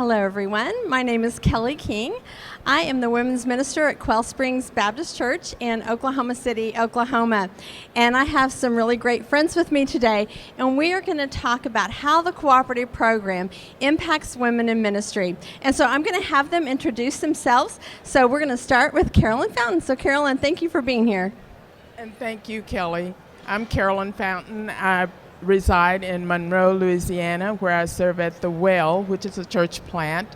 Hello, everyone. My name is Kelly King. I am the women's minister at Quail Springs Baptist Church in Oklahoma City, Oklahoma. And I have some really great friends with me today, and we are going to talk about how the cooperative program impacts women in ministry. And so I'm going to have them introduce themselves. So we're going to start with Carolyn Fountain. So Carolyn, thank you for being here. And thank you, Kelly. I'm Carolyn Fountain. I reside in Monroe, Louisiana, where I serve at The Well, which is a church plant.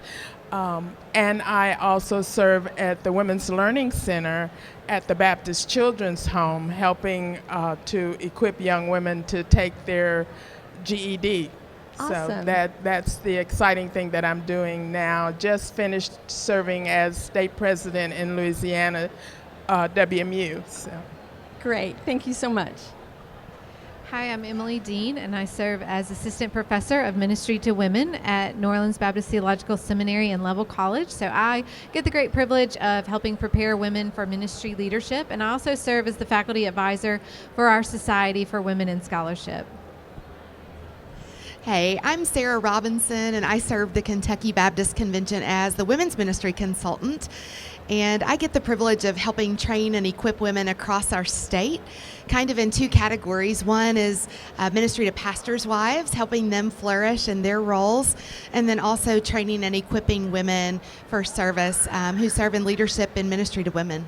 And I also serve at the Women's Learning Center at the Baptist Children's Home, helping to equip young women to take their GED. Awesome. So that's the exciting thing that I'm doing now. Just finished serving as state president in Louisiana, WMU. So. Great. Thank you so much. Hi, I'm Emily Dean, and I serve as Assistant Professor of Ministry to Women at New Orleans Baptist Theological Seminary and Level College. So I get the great privilege of helping prepare women for ministry leadership, and I also serve as the faculty advisor for our Society for Women in Scholarship. Hey, I'm Sarah Robinson, and I serve the Kentucky Baptist Convention as the Women's Ministry Consultant. And I get the privilege of helping train and equip women across our state, kind of in two categories. One is ministry to pastors' wives, helping them flourish in their roles, and then also training and equipping women for service who serve in leadership in ministry to women.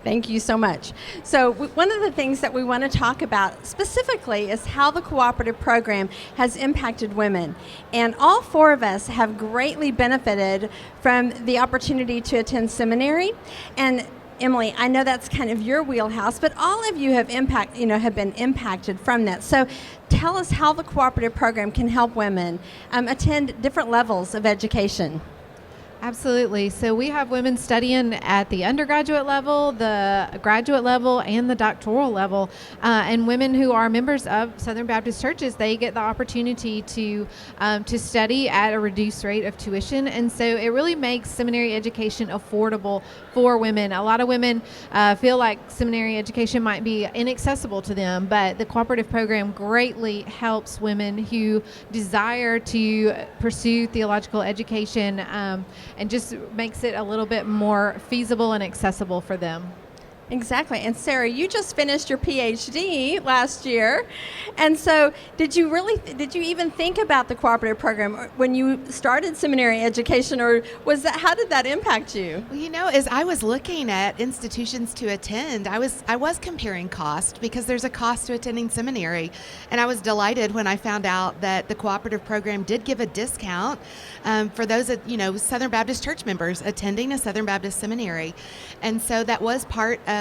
Thank you so much. So one of the things that we want to talk about specifically is how the cooperative program has impacted women. And all four of us have greatly benefited from the opportunity to attend seminary. And Emily, I know that's kind of your wheelhouse, but all of you have been impacted from that. So tell us how the cooperative program can help women attend different levels of education. Absolutely. So we have women studying at the undergraduate level, the graduate level, and the doctoral level. And women who are members of Southern Baptist churches, they get the opportunity to study at a reduced rate of tuition. And so it really makes seminary education affordable for women. A lot of women feel like seminary education might be inaccessible to them, but the cooperative program greatly helps women who desire to pursue theological education and just makes it a little bit more feasible and accessible for them. Exactly. And Sarah, you just finished your PhD last year. And so did you even think about the cooperative program when you started seminary education, or how did that impact you? Well, as I was looking at institutions to attend, I was comparing cost, because there's a cost to attending seminary. And I was delighted when I found out that the cooperative program did give a discount for those Southern Baptist church members attending a Southern Baptist seminary. And so that was part of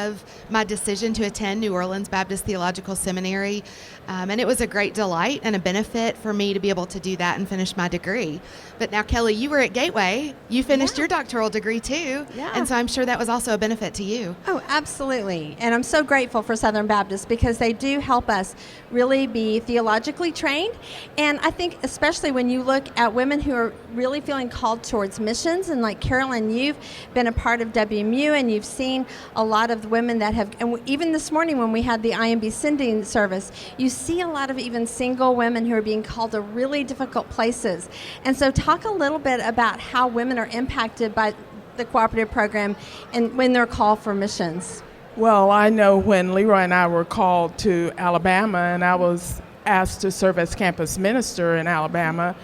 my decision to attend New Orleans Baptist Theological Seminary. And it was a great delight and a benefit for me to be able to do that and finish my degree. But now, Kelly, you were at Gateway. You finished your doctoral degree too. Yeah. And so I'm sure that was also a benefit to you. Oh, absolutely. And I'm so grateful for Southern Baptist, because they do help us really be theologically trained. And I think especially when you look at women who are really feeling called towards missions, and like Carolyn, you've been a part of WMU and you've seen a lot of women that have, and even this morning when we had the IMB sending service, you see a lot of even single women who are being called to really difficult places. And so talk a little bit about how women are impacted by the cooperative program and when they're called for missions. Well, I know when Leroy and I were called to Alabama and I was asked to serve as campus minister in Alabama,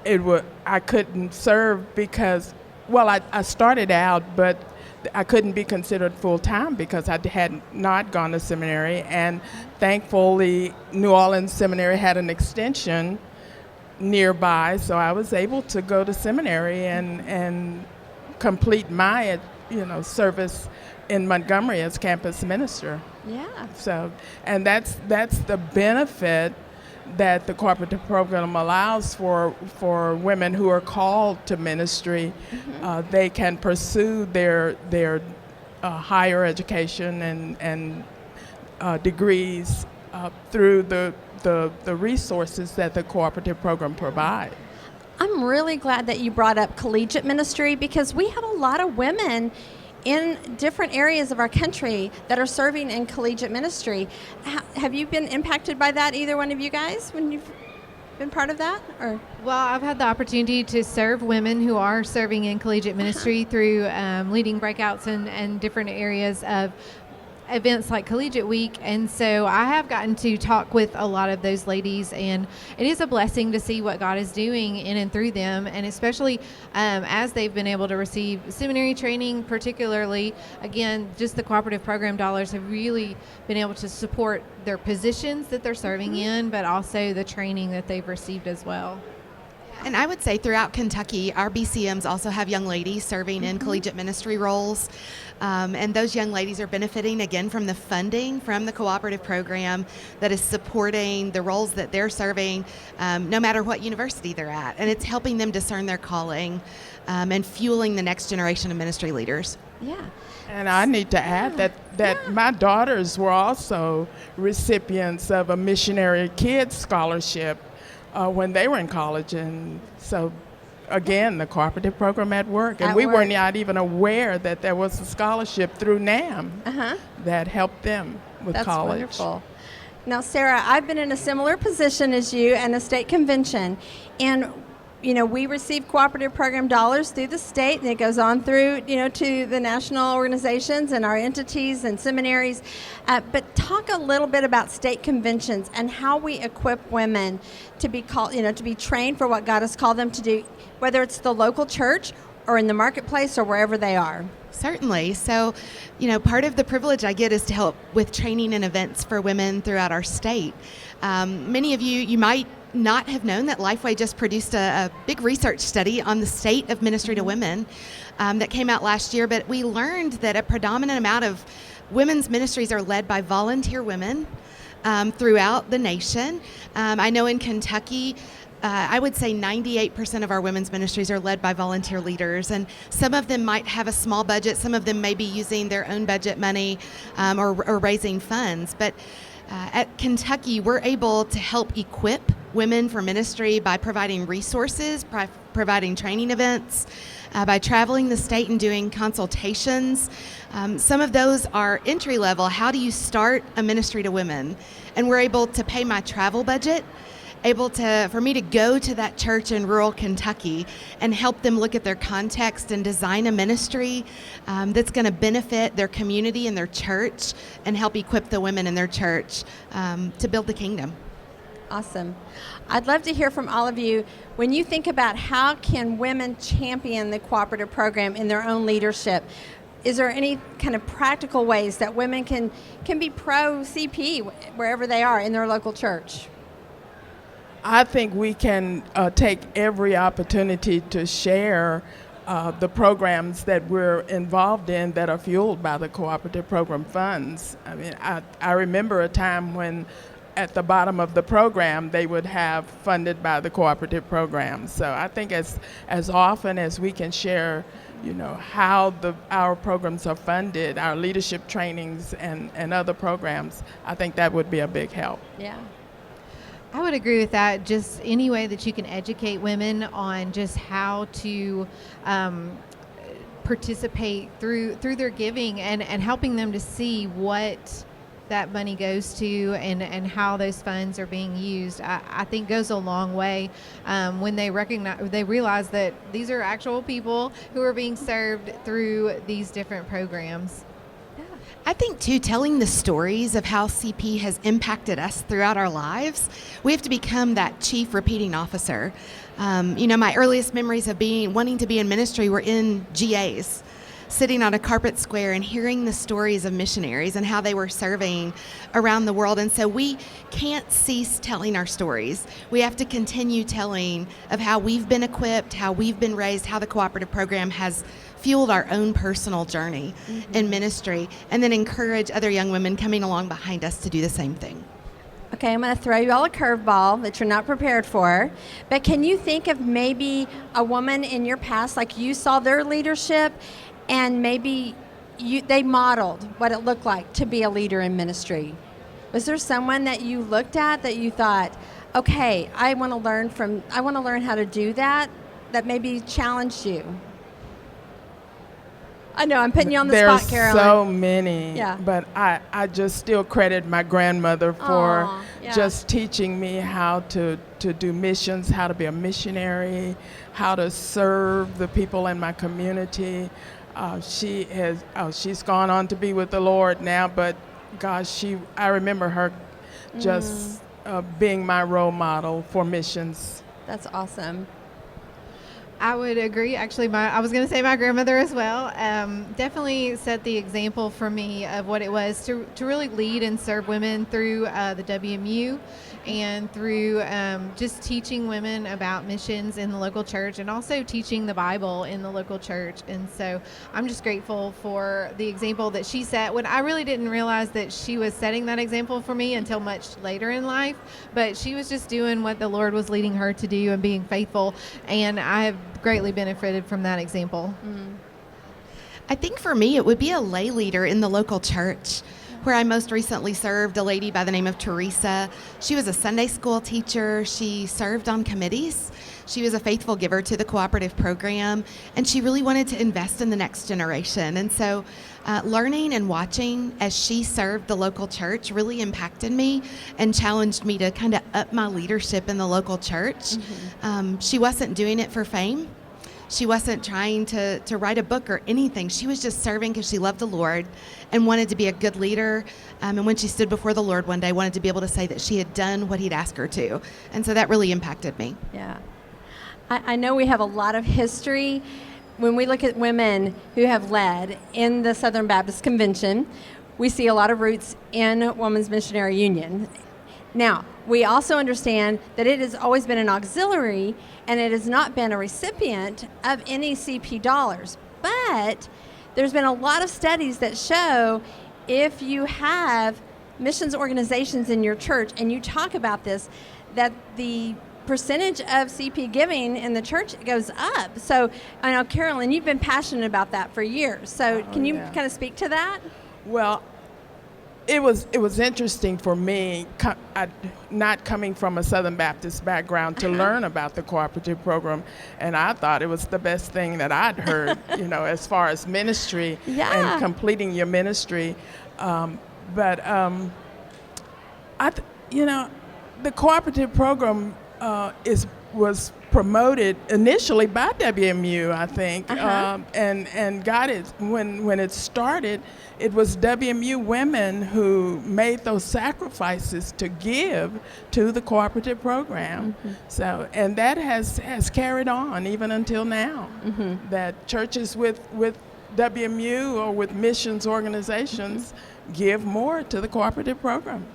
I couldn't serve because, I started out, but I couldn't be considered full-time because I had not gone to seminary. And thankfully, New Orleans Seminary had an extension nearby, so I was able to go to seminary and complete my service in Montgomery as campus minister. Yeah. So, and that's the benefit that the cooperative program allows for women who are called to ministry. Mm-hmm. They can pursue their higher education and degrees through the resources that the cooperative program provides. I'm really glad that you brought up collegiate ministry, because we have a lot of women in different areas of our country that are serving in collegiate ministry. Have you been impacted by that, either one of you guys? been part of that? Or Well, I've had the opportunity to serve women who are serving in collegiate ministry through leading breakouts and different areas of events like Collegiate Week. And so I have gotten to talk with a lot of those ladies, and it is a blessing to see what God is doing in and through them. And especially as they've been able to receive seminary training, particularly, again, just the cooperative program dollars have really been able to support their positions that they're serving in, but also the training that they've received as well. And I would say throughout Kentucky, our BCMs also have young ladies serving in collegiate ministry roles. And those young ladies are benefiting, again, from the funding from the cooperative program that is supporting the roles that they're serving, no matter what university they're at. And it's helping them discern their calling and fueling the next generation of ministry leaders. yeah. And I need to add that my daughters were also recipients of a missionary kids scholarship when they were in college. And so, again, the cooperative program at work. And At we were work. not even aware that there was a scholarship through NAM Uh-huh. that helped them with That's college. wonderful. Now, Sarah, I've been in a similar position as you in a state convention, and we receive cooperative program dollars through the state, and it goes on through, to the national organizations and our entities and seminaries. But talk a little bit about state conventions and how we equip women to be called, to be trained for what God has called them to do, whether it's the local church or in the marketplace or wherever they are. Certainly. So, part of the privilege I get is to help with training and events for women throughout our state. Many of you might not have known that Lifeway just produced a big research study on the state of ministry to women that came out last year, but we learned that a predominant amount of women's ministries are led by volunteer women throughout the nation. I know in Kentucky, I would say 98% of our women's ministries are led by volunteer leaders, and some of them might have a small budget, some of them may be using their own budget money or raising funds, but at Kentucky, we're able to help equip women for ministry by providing resources, providing training events, by traveling the state and doing consultations. Some of those are entry level. How do you start a ministry to women? And we're able to pay my travel budget, for me to go to that church in rural Kentucky and help them look at their context and design a ministry that's going to benefit their community and their church and help equip the women in their church to build the kingdom. Awesome. I'd love to hear from all of you. When you think about how can women champion the cooperative program in their own leadership, is there any kind of practical ways that women can be pro CP wherever they are in their local church? I think we can take every opportunity to share the programs that we're involved in that are fueled by the cooperative program funds. I mean, I remember a time when at the bottom of the program they would have funded by the cooperative program. So I think as often as we can share, how our programs are funded, our leadership trainings and other programs, I think that would be a big help. Yeah. I would agree with that. Just any way that you can educate women on just how to participate through their giving and helping them to see what that money goes to and how those funds are being used, I think goes a long way when they realize that these are actual people who are being served through these different programs. I think, too, telling the stories of how CP has impacted us throughout our lives, we have to become that chief repeating officer. My earliest memories of wanting to be in ministry were in GAs, sitting on a carpet square and hearing the stories of missionaries and how they were serving around the world. And so we can't cease telling our stories. We have to continue telling of how we've been equipped, how we've been raised, how the cooperative program has fueled our own personal journey in ministry, and then encourage other young women coming along behind us to do the same thing. Okay, I'm going to throw you all a curveball that you're not prepared for, but can you think of maybe a woman in your past, like you saw their leadership, and maybe they modeled what it looked like to be a leader in ministry? Was there someone that you looked at that you thought, okay, I want to learn how to do that maybe challenged you? I know, I'm putting you on the There's spot, Carolyn. so many. Yeah. But I just still credit my grandmother for Aw, yeah. just teaching me how to do missions, how to be a missionary, how to serve the people in my community. She's gone on to be with the Lord now, but gosh, I remember her just being my role model for missions. That's awesome. I would agree. Actually, I was going to say my grandmother as well. Definitely set the example for me of what it was to really lead and serve women through the WMU and through just teaching women about missions in the local church and also teaching the Bible in the local church. And so I'm just grateful for the example that she set when I really didn't realize that she was setting that example for me until much later in life. But she was just doing what the Lord was leading her to do and being faithful. And I have greatly benefited from that example. I think for me, it would be a lay leader in the local church where I most recently served, a lady by the name of Teresa. She was a Sunday school teacher. She served on committees. She was a faithful giver to the cooperative program, and she really wanted to invest in the next generation. And so learning and watching as she served the local church really impacted me and challenged me to kind of up my leadership in the local church. She wasn't doing it for fame. She wasn't trying to write a book or anything. She was just serving because she loved the Lord and wanted to be a good leader. And when she stood before the Lord one day, wanted to be able to say that she had done what he'd asked her to. And so that really impacted me. Yeah. I know we have a lot of history when we look at women who have led in the Southern Baptist Convention. We see a lot of roots in Women's Missionary Union. Now, we also understand that it has always been an auxiliary and it has not been a recipient of any CP dollars. But there's been a lot of studies that show if you have missions organizations in your church and you talk about this, that the percentage of CP giving in the church goes up. So I know, Carolyn, you've been passionate about that for years. So can you kind of speak to that? Well, it was interesting for me, not coming from a Southern Baptist background, to learn about the cooperative program, and I thought it was the best thing that I'd heard, as far as ministry and completing your ministry. But the cooperative program was promoted initially by WMU, I think, and got it when it started. It was WMU women who made those sacrifices to give to the cooperative program. So, and that has carried on even until now. That churches with WMU or with missions organizations give more to the cooperative program.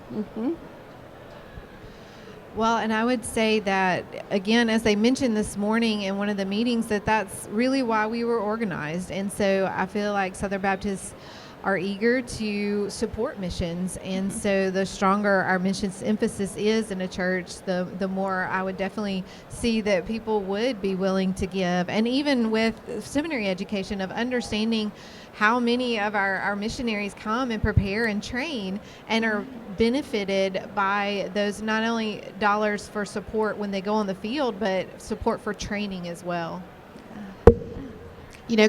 Well, and I would say that, again, as they mentioned this morning in one of the meetings, that's really why we were organized. And so I feel like Southern Baptists are eager to support missions. And so the stronger our missions emphasis is in a church, the more I would definitely see that people would be willing to give. And even with seminary education, of understanding how many of our missionaries come and prepare and train and are benefited by those, not only dollars for support when they go on the field, but support for training as well.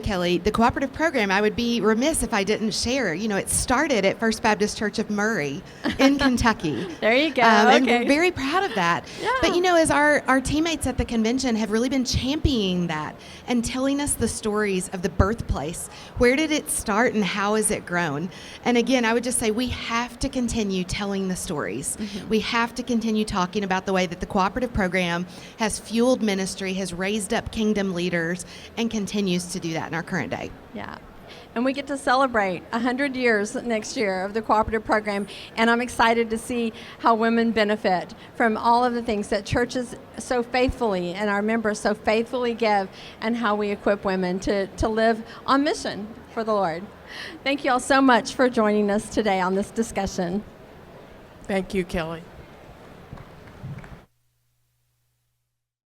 Kelly, the cooperative program, I would be remiss if I didn't share. It started at First Baptist Church of Murray in Kentucky. There you go. And we're very proud of that. Yeah. But, as our teammates at the convention have really been championing that and telling us the stories of the birthplace. Where did it start and how has it grown? And again, I would just say we have to continue telling the stories. We have to continue talking about the way that the cooperative program has fueled ministry, has raised up kingdom leaders, and continues to do that in our current day. Yeah. And we get to celebrate 100 years next year of the cooperative program, and I'm excited to see how women benefit from all of the things that churches so faithfully and our members so faithfully give, and how we equip women to live on mission for the Lord. Thank you all so much for joining us today on this discussion. Thank you, Kelly.